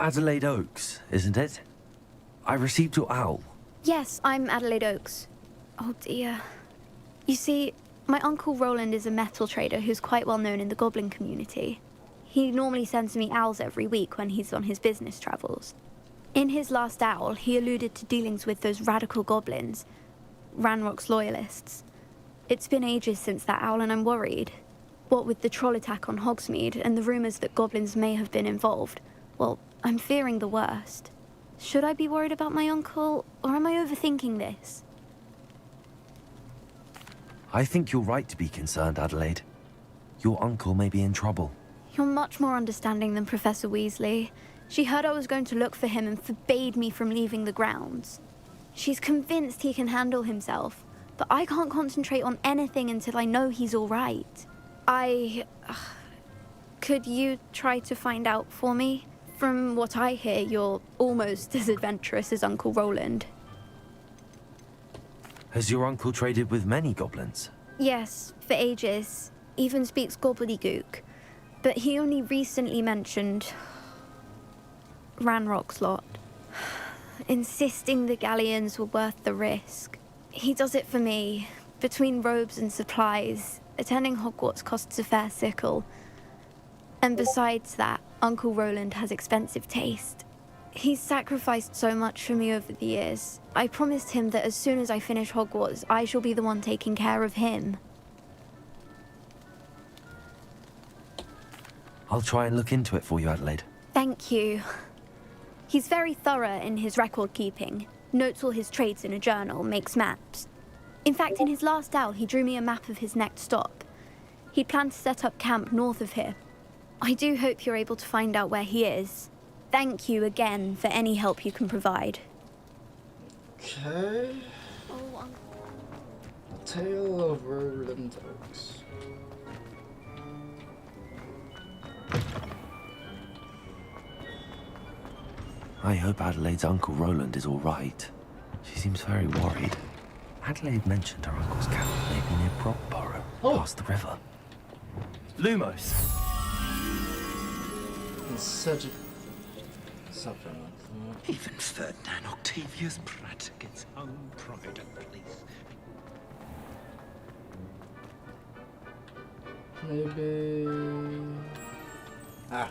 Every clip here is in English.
Adelaide Oaks, isn't it? I received your owl. Yes, I'm Adelaide Oaks. Oh dear. You see, my uncle Rowland is a metal trader who's quite well known in the goblin community. He normally sends me owls every week when he's on his business travels. In his last owl, he alluded to dealings with those radical goblins, Ranrock's loyalists. It's been ages since that owl and I'm worried. What with the troll attack on Hogsmeade and the rumours that goblins may have been involved, well, I'm fearing the worst. Should I be worried about my uncle, or am I overthinking this? I think you're right to be concerned, Adelaide. Your uncle may be in trouble. You're much more understanding than Professor Weasley. She heard I was going to look for him and forbade me from leaving the grounds. She's convinced he can handle himself, but I can't concentrate on anything until I know he's all right. Could you try to find out for me? From what I hear, you're almost as adventurous as Uncle Rowland. Has your uncle traded with many goblins? Yes, for ages. Even speaks gobbledygook. But he only recently mentioned Ranrock's lot, insisting the galleons were worth the risk. He does it for me. Between robes and supplies, attending Hogwarts costs a fair sickle. And besides that, Uncle Rowland has expensive taste. He's sacrificed so much for me over the years. I promised him that as soon as I finish Hogwarts, I shall be the one taking care of him. I'll try and look into it for you, Adelaide. Thank you. He's very thorough in his record keeping. Notes all his trades in a journal, makes maps. In fact, in his last owl, he drew me a map of his next stop. He planned to set up camp north of here. I do hope you're able to find out where he is. Thank you again for any help you can provide. Okay. Oh, Tale of Rowland Oaks. I hope Adelaide's Uncle Rowland is all right. She seems very worried. Adelaide mentioned her uncle's camp may be near Brockborough, past the river. Lumos! Such a... something like that. Even Ferdinand Octavius Pratt gets hung pride of police. Maybe... Ah.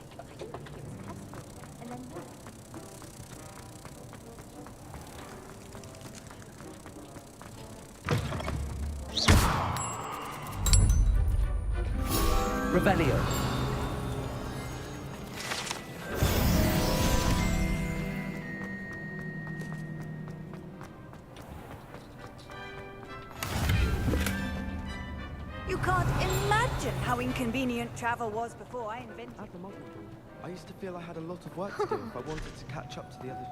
Revelio. You can't imagine how inconvenient travel was before I invented it. At the moment, I used to feel I had a lot of work to do if I wanted to catch up to the others.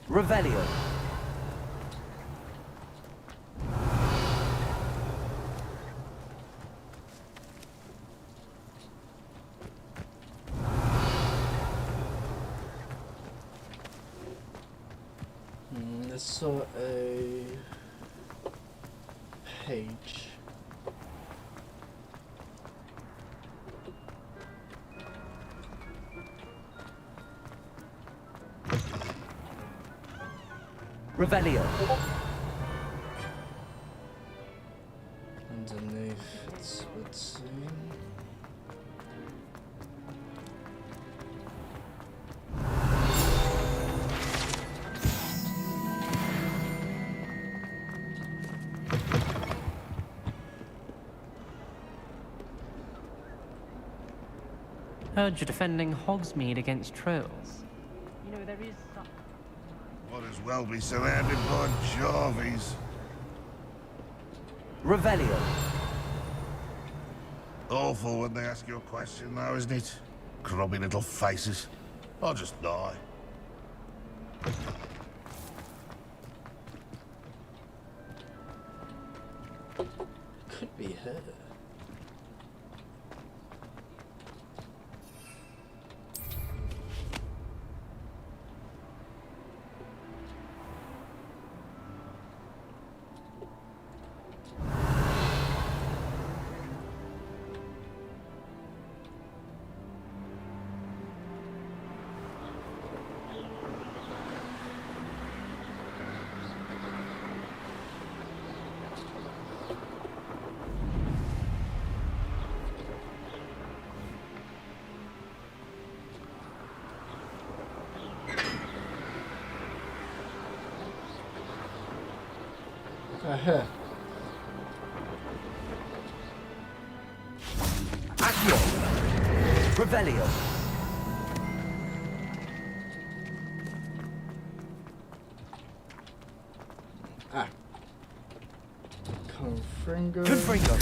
Revelio. I saw a page. Revelio. Underneath, it would seem. Heard you're defending Hogsmeade against trolls. You know, there is some... Might as well be surrounded by Jarvies. Revelio. Awful when they ask you a question, though, isn't it? Grubby little faces. I'll just die. Could be her. Here. Accio! Revelio! Ah. Confringo. Confringo!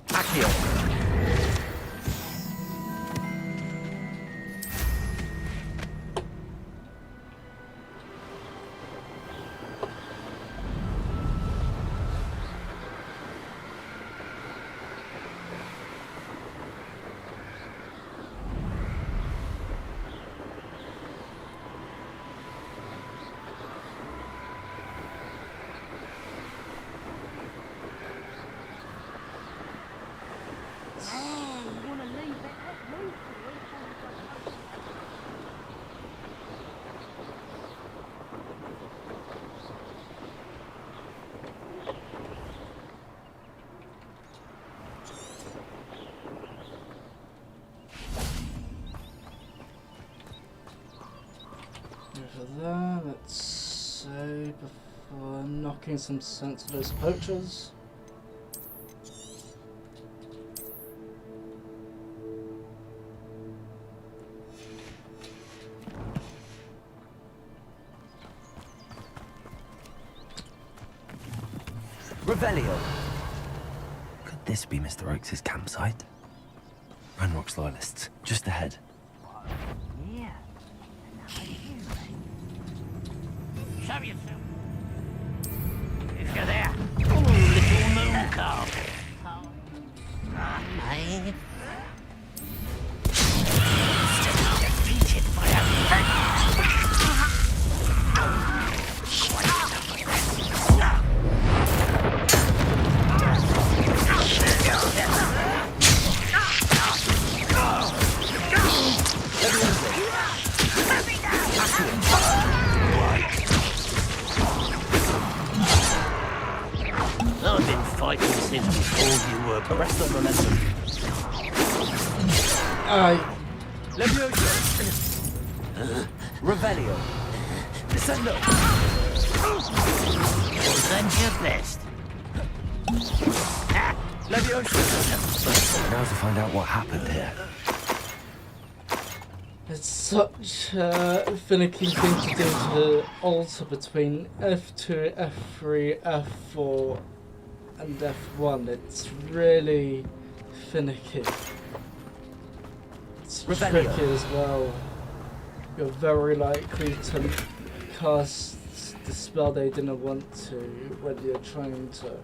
Accio! Over there, let's say, before knocking some sense to those poachers. Revelio! Could this be Mr. Oakes' campsite? Ranrock's loyalists, just ahead. Yeah. Show yourself. If you're there. Oh, little moon calf. Mate. Defeated by a I've been fighting since before you were. Arrest the momentum. Aye. Leviosa! Revelio! Descendo! Present your best. Leviosa! Now to find out what happened here. It's such a finicky thing to do to alter between F2, F3, F4 and F1. It's really finicky. It's Revelio. tricky as well. You're very likely to cast the spell they didn't want to when you're trying to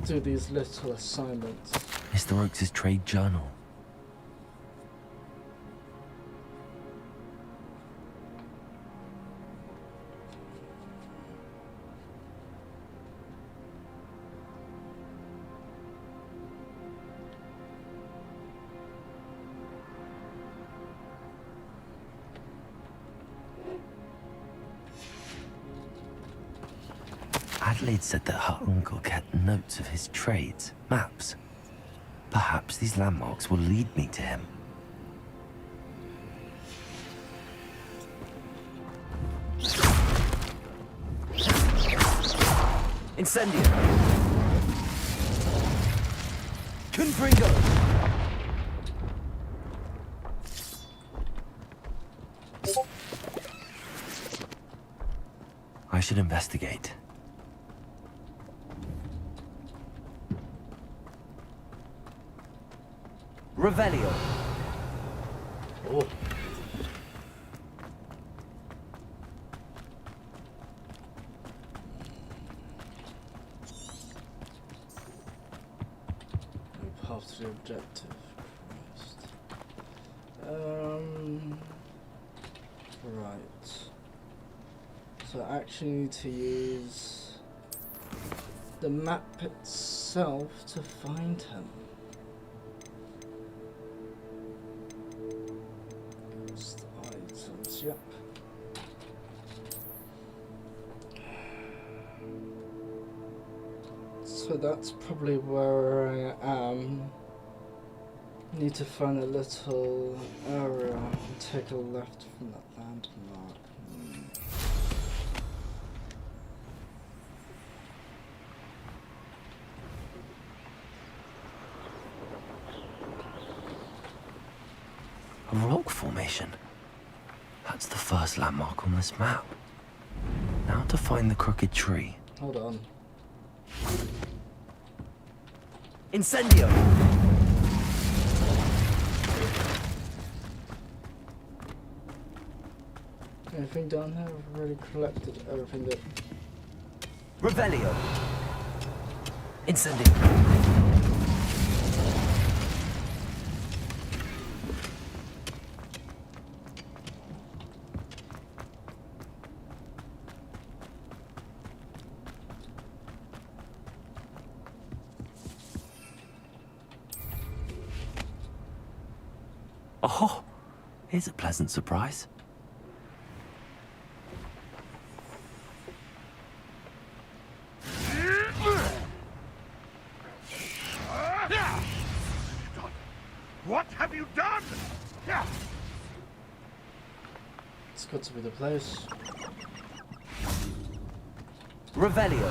do these little assignments. Mr. Oakes' trade journal. Adelaide said that her uncle kept notes of his trades, maps. Perhaps these landmarks will lead me to him. Incendio! Confringo! I should investigate. Revelio. Oh. Path to the objective. Christ. Right. So I actually need to use the map itself to find him. Ghost items, yep. So that's probably where I am Need to find a little area and take a left from that landmark. A rock formation. That's the first landmark on this map. Now to find the crooked tree. Hold on. Incendio! Anything down here? I've already collected everything that... Revelio! Incendio! Oh, here's a pleasant surprise. What have you done? It's got to be the place. Revelio.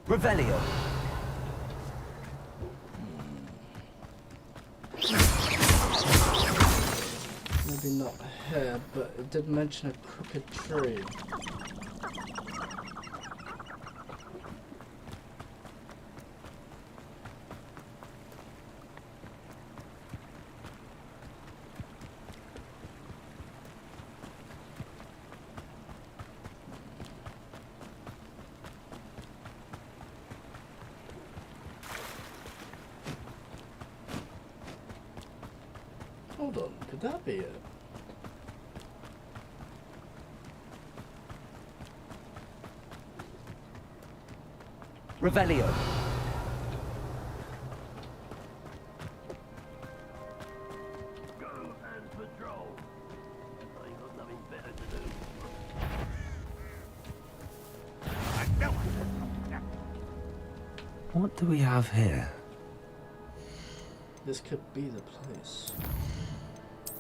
Revelio. Maybe not here, but it did mention a crooked tree. Hold on, could that be it? Revelio. Go and patrol. I got nothing better to do. What do we have here? This could be the place.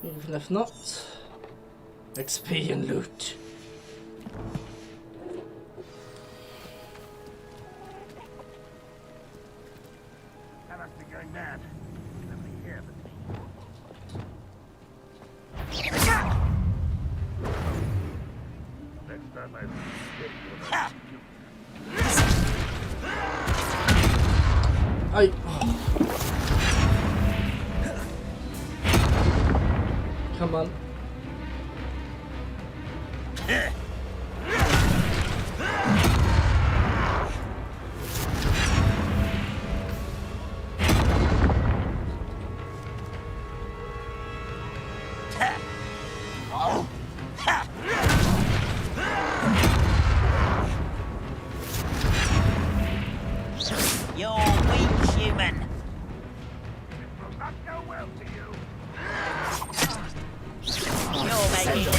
Even if not, XP and loot. I must be going mad. Nobody here but me. Next time I hit I. Come on. You're weak, human. It will not go well for you. You're making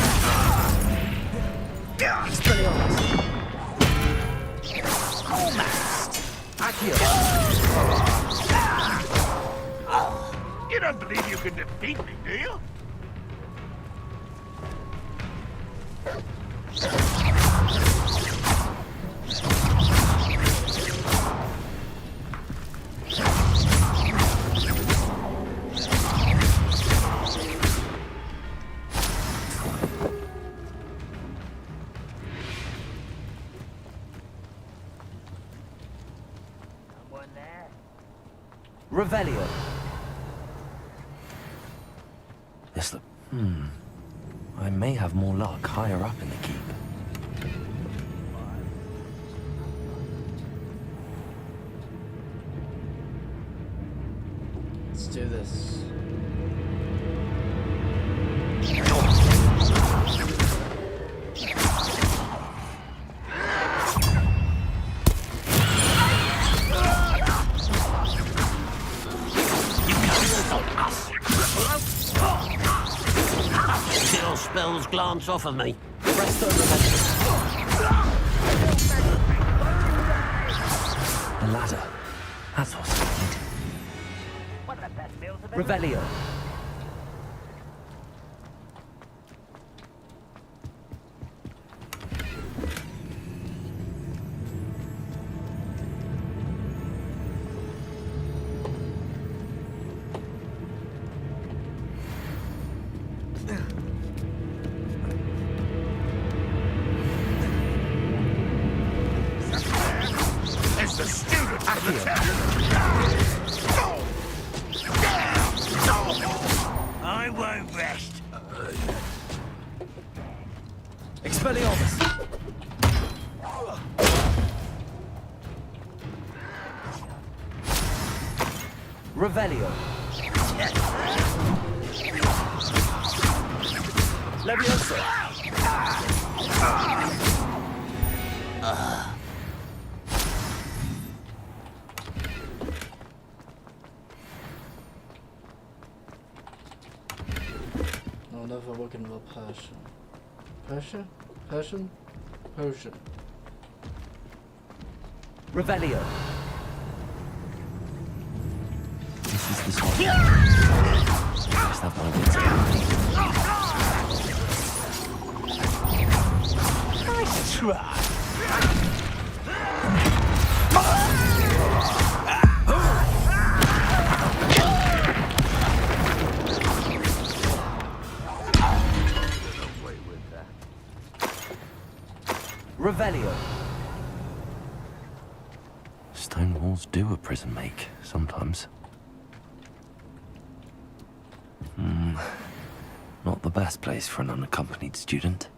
You don't believe you can defeat me, do you? someone there. Revelio. This look. I may have more luck higher up in the keep. Let's do this. spells glance off of me. Presto Revelio. The ladder. That's what's needed. One of the best meals of Revelio. It's the student from the I won't rest. Expelliarmus. Revelio. Levioso. No, never working with Persian. Persian? Persian? Persian. Revelio. This is the spot. Must have my wits about me. Nice try. Revelio. Stone walls do a prison make, sometimes. Not the best place for an unaccompanied student.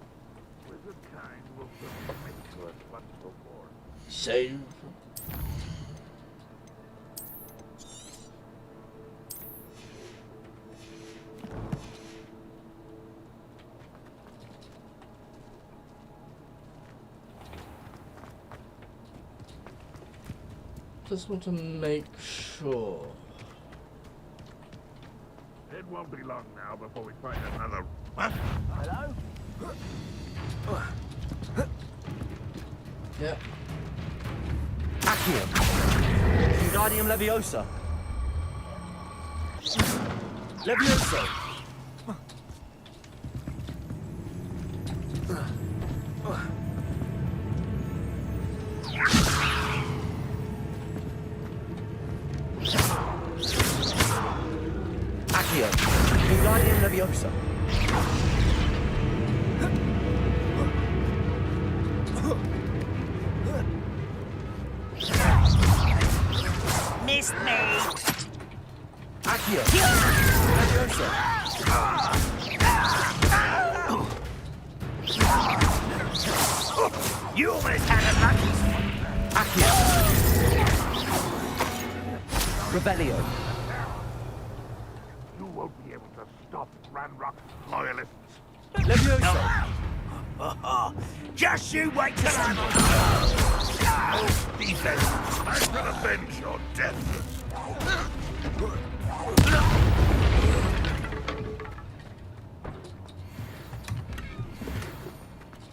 Save. Just want to make sure. It won't be long now before we find another. What? Hello? Yeah. Accium. Wingardium Leviosa. Levioso. Accio. Wingardium Leviosa. Missed me. Accio. Leviosa. You almost had a lucky. Accio. Revelio. You won't be able to stop Ranrock's loyalists. Leviosa. Just you wait till I'm on. Defense. I'm gonna avenge your death.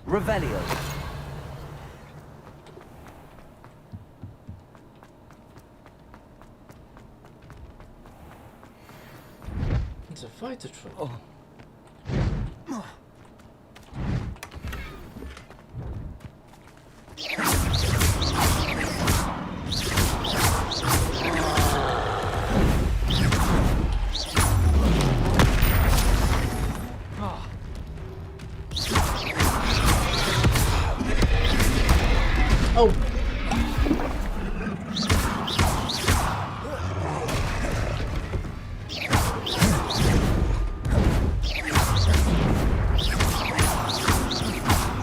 Revelio. It's a fighter truck. Oh.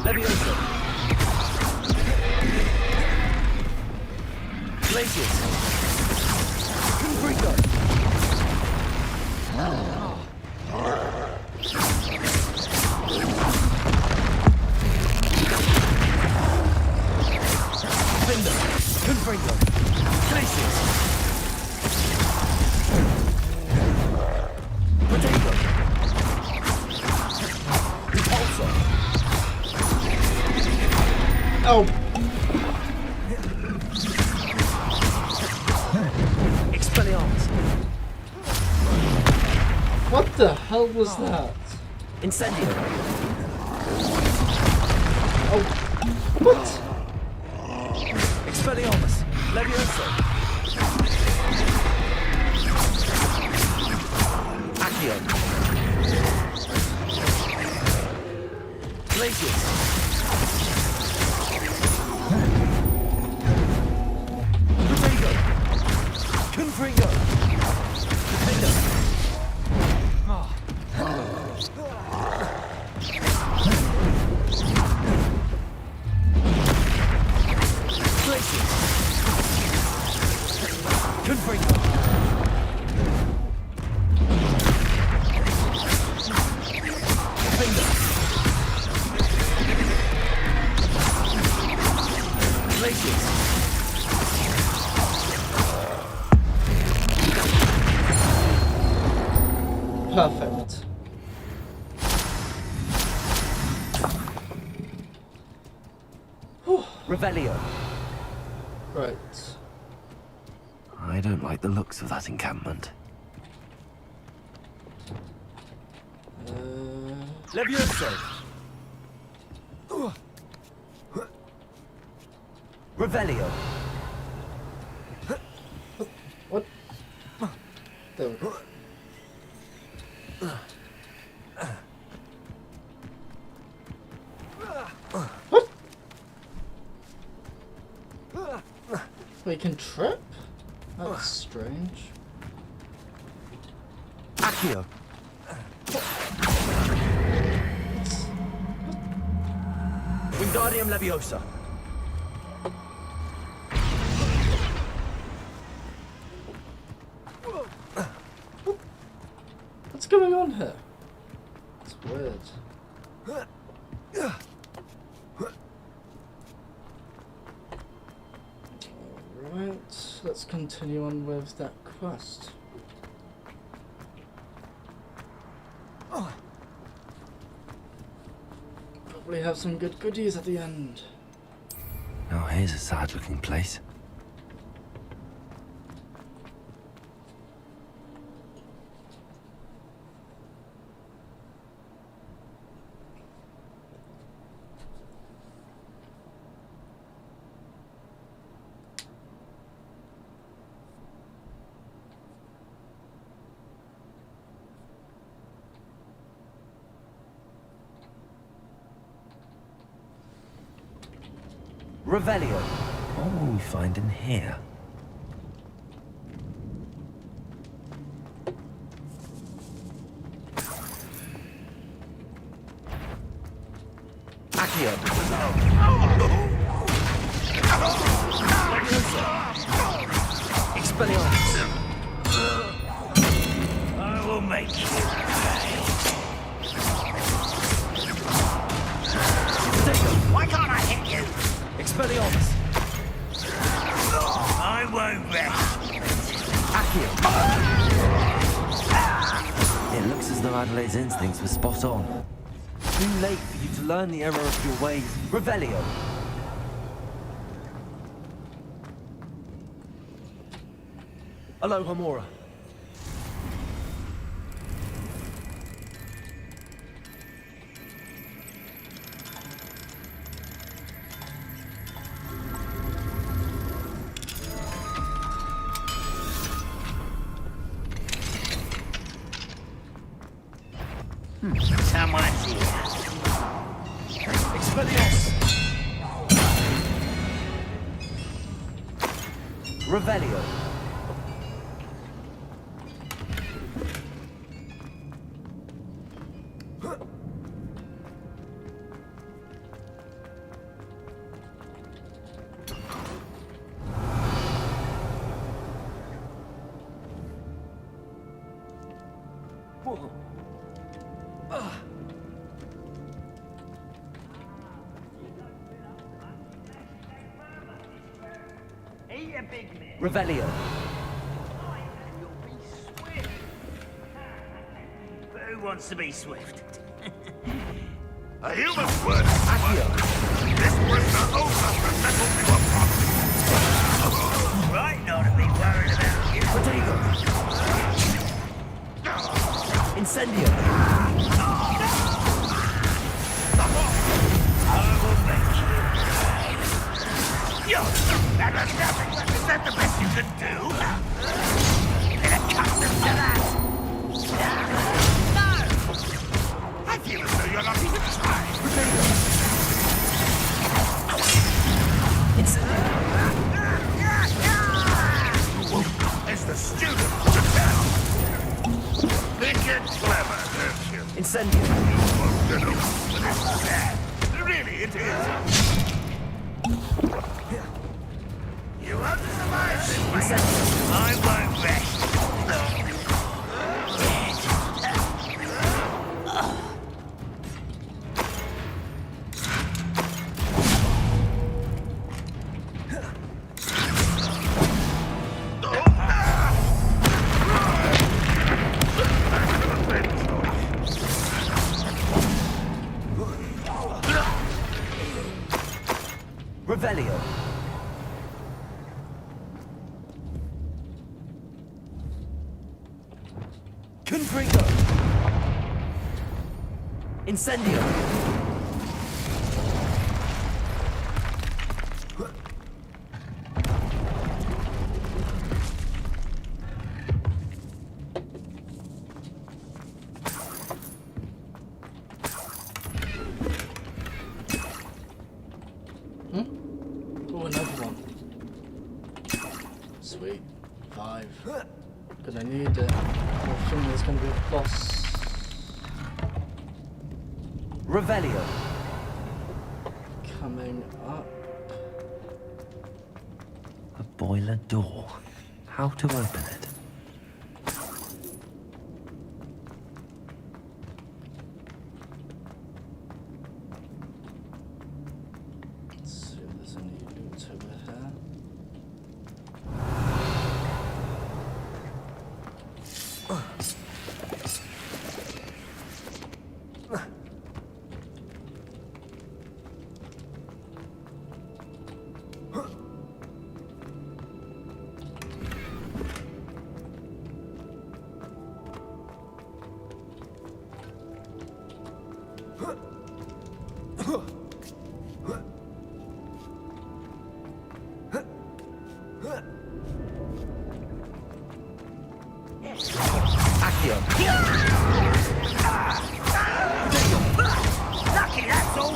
Leviosa. Glacius. Confringo. Oh! Expelliarmus! What the hell was that? Incendio! Oh! What? Expelliarmus! Levioso! Accio! Glacius! Protego! Confringo! Defender! Glacius! Confringo! Defender! Glacius! Perfect. Revelio! Right. I don't like the looks of that encampment. Levioso! Revelio! What? There we go. What? We can trip? That's strange. Accio! Wingardium Leviosa! What's going on here? It's weird. Alright, let's continue on with that quest. Probably have some good goodies at the end. Now here's a sad-looking place. Revelio. What will we find in here? Accio. Expelliarmus. I will make you pay. Why can't I hit you? Expelliarmus. I won't rest. Accio. It looks as though Adelaide's instincts were spot on. Too late for you to learn the error of your ways. Revelio. Aloha Mora. Someone's here. Expelliarmus. Revelio. Eat a big man. Revelio. You'll be swift. Who wants to be swift? A human's word is worth. This prisoner owes us the metal to a promise. Right not to be worried about you. Potato! Incendio! I will make you pay. That was nothing. Is that the best you can do? You've been accustomed to that. No! I feel as though you're not even trying. It's the student to tell. Think it clever, don't you? Incendio! You won't get over, but it's sad. Really, it is. You won't survive this way. I won't rest. Revelio! Confringo! Incendio! Oh, another one. Sweet. 5. But I need it. I think there's going to be a boss. Revelio! Coming up. A boiler door. How to open it? Let's see if there's any loot over here. Accio! Lucky, that's all.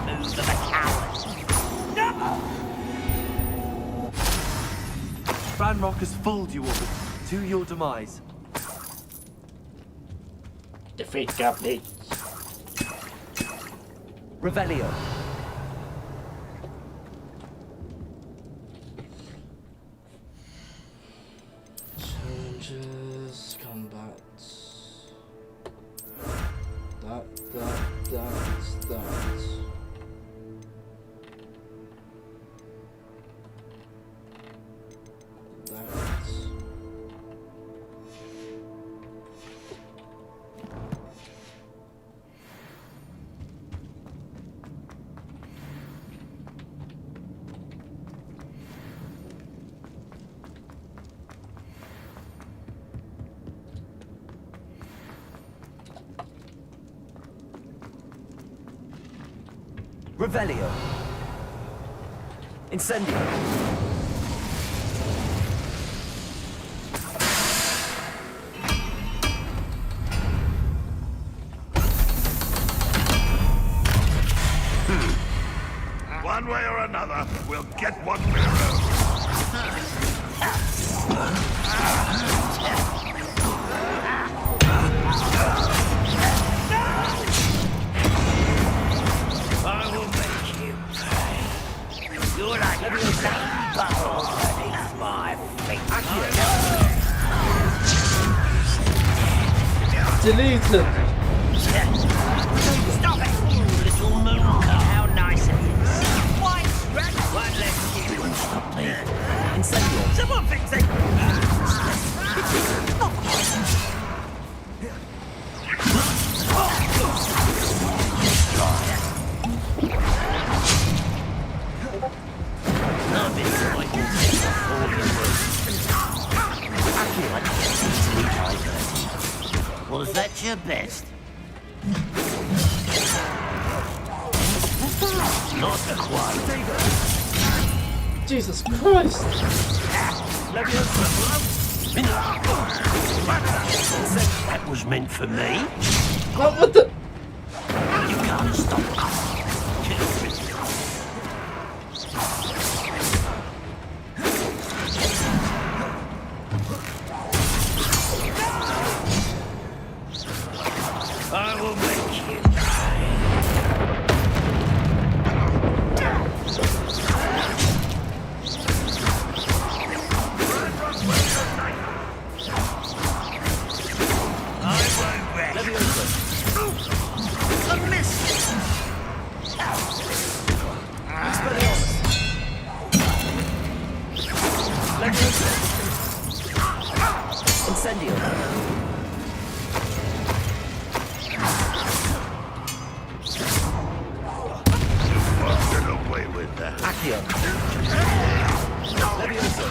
Move of a coward. Ranrock has fooled you all. To your demise. Defeat complete. Revelio! Challenges, combat. That. Revelio! Incendio! One way or another, we'll get what we're owed. I will make you pay. You're like a sand bubble beneath my feet. Deleted! Stop it, little moon. How nice it is. Why, one less you. Incendio! Someone fix it. Was that your best? Not the quality. Jesus Christ! That was meant for me. What the? You can't stop. I will make you pay. I won't rest. A miss. Incendio. Get away with that. Accio. Levioso.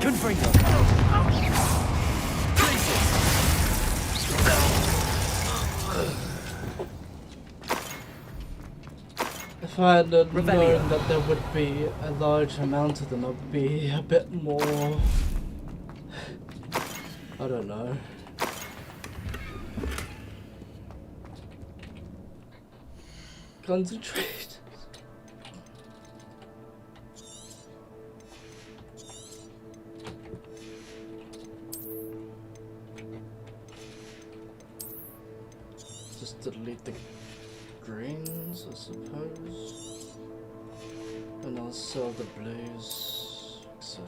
Confringo. If I had known that there would be a large amount of them, I'd be a bit more... I don't know. Concentrate. Just delete the greens, I suppose, and I'll sell the blues, etc.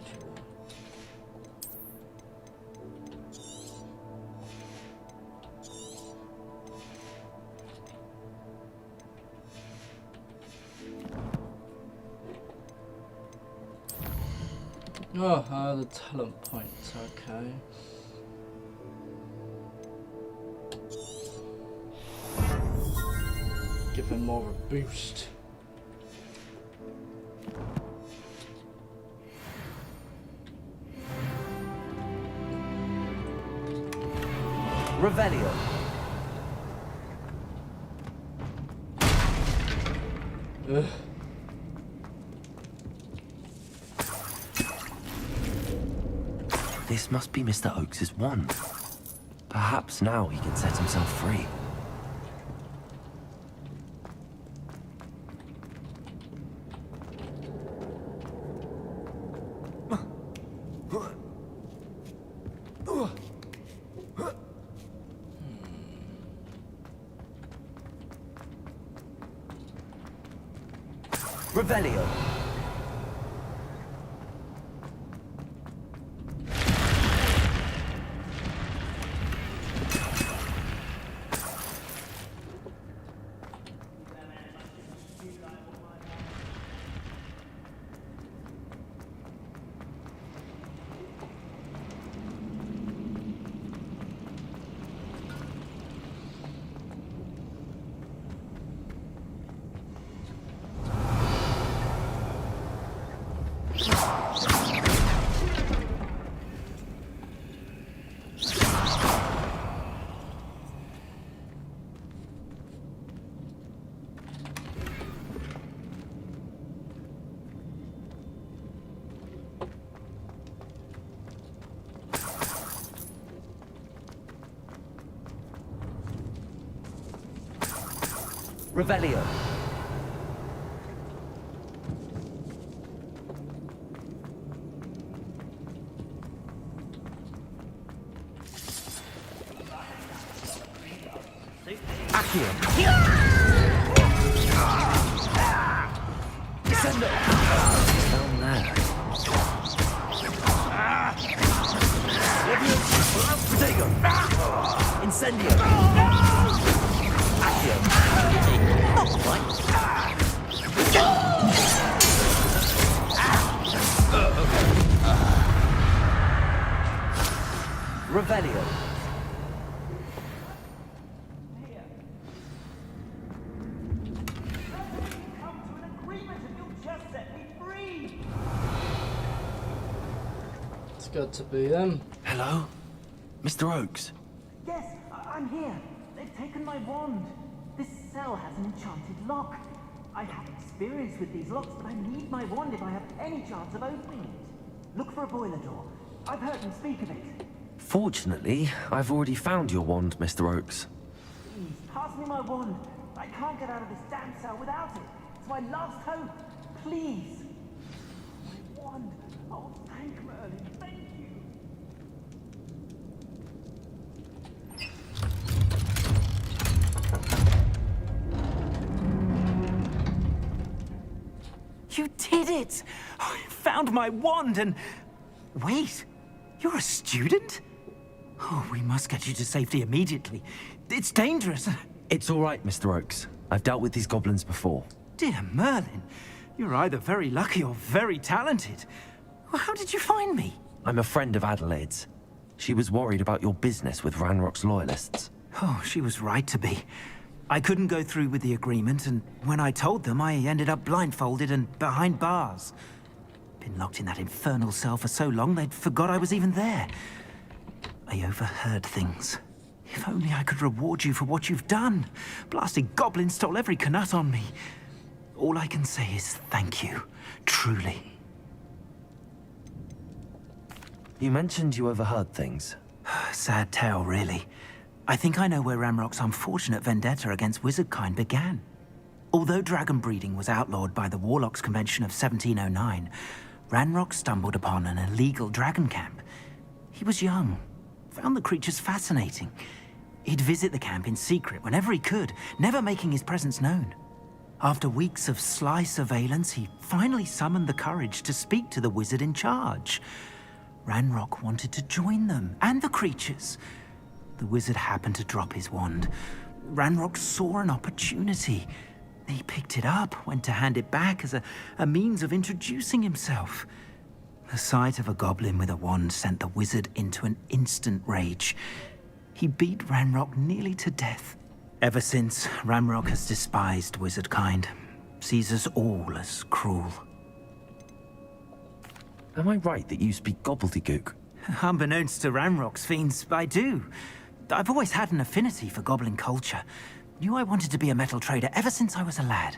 Oh, the talent points, okay. Give him more of a boost. Revelio. Ugh. This must be Mr. Oakes's wand. Perhaps now he can set himself free. Revelio. Revelio. Accio. Descendo. Down there. Protego. Incendio. Accio. Not quite. Revelio. It's got to be them. Hello? Mr. Oakes? Yes, I'm here. They've taken my wand. This cell has an enchanted lock. I have experience with these locks, but I need my wand if I have any chance of opening it. Look for a boiler door. I've heard them speak of it. Fortunately, I've already found your wand, Mr. Oakes. Please, pass me my wand. I can't get out of this damn cell without it. It's my last hope. Please. My wand. Oh, thank Merlin. Thank you. You did it! I found my wand and... Wait, you're a student? Oh, we must get you to safety immediately. It's dangerous. It's all right, Mr. Oakes. I've dealt with these goblins before. Dear Merlin, you're either very lucky or very talented. Well, how did you find me? I'm a friend of Adelaide's. She was worried about your business with Ranrock's loyalists. Oh, she was right to be. I couldn't go through with the agreement, and when I told them, I ended up blindfolded and behind bars. Been locked in that infernal cell for so long, they'd forgot I was even there. I overheard things. If only I could reward you for what you've done. Blasted goblins stole every knut on me. All I can say is thank you, truly. You mentioned you overheard things. Sad tale, really. I think I know where Ranrock's unfortunate vendetta against wizardkind began. Although dragon breeding was outlawed by the Warlocks Convention of 1709, Ranrock stumbled upon an illegal dragon camp. He was young, found the creatures fascinating. He'd visit the camp in secret whenever he could, never making his presence known. After weeks of sly surveillance, he finally summoned the courage to speak to the wizard in charge. Ranrock wanted to join them, and the creatures. The wizard happened to drop his wand. Ranrock saw an opportunity. He picked it up, went to hand it back as a means of introducing himself. The sight of a goblin with a wand sent the wizard into an instant rage. He beat Ranrock nearly to death. Ever since, Ranrock has despised wizardkind, sees us all as cruel. Am I right that you speak gobbledygook? Unbeknownst to Ranrock's fiends, I do. I've always had an affinity for goblin culture. Knew I wanted to be a metal trader ever since I was a lad.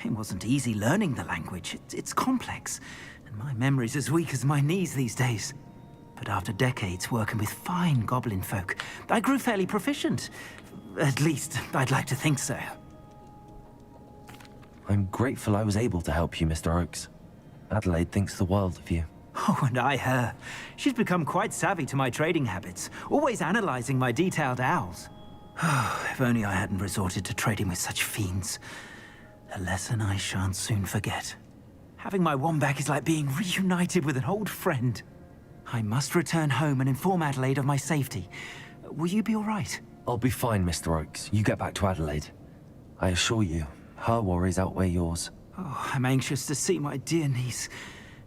It wasn't easy learning the language. It's complex, and my memory's as weak as my knees these days. But after decades working with fine goblin folk, I grew fairly proficient. At least, I'd like to think so. I'm grateful I was able to help you, Mr. Oakes. Adelaide thinks the world of you. Oh, and I her. She's become quite savvy to my trading habits, always analyzing my detailed owls. If only I hadn't resorted to trading with such fiends. A lesson I shan't soon forget. Having my wand back is like being reunited with an old friend. I must return home and inform Adelaide of my safety. Will you be all right? I'll be fine, Mr. Oakes. You get back to Adelaide. I assure you, her worries outweigh yours. Oh, I'm anxious to see my dear niece.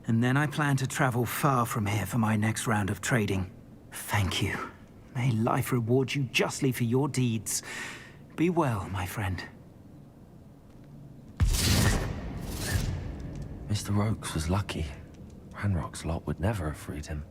And then I plan to travel far from here for my next round of trading. Thank you. May life reward you justly for your deeds. Be well, my friend. Mr. Oakes was lucky. Ranrock's lot would never have freed him.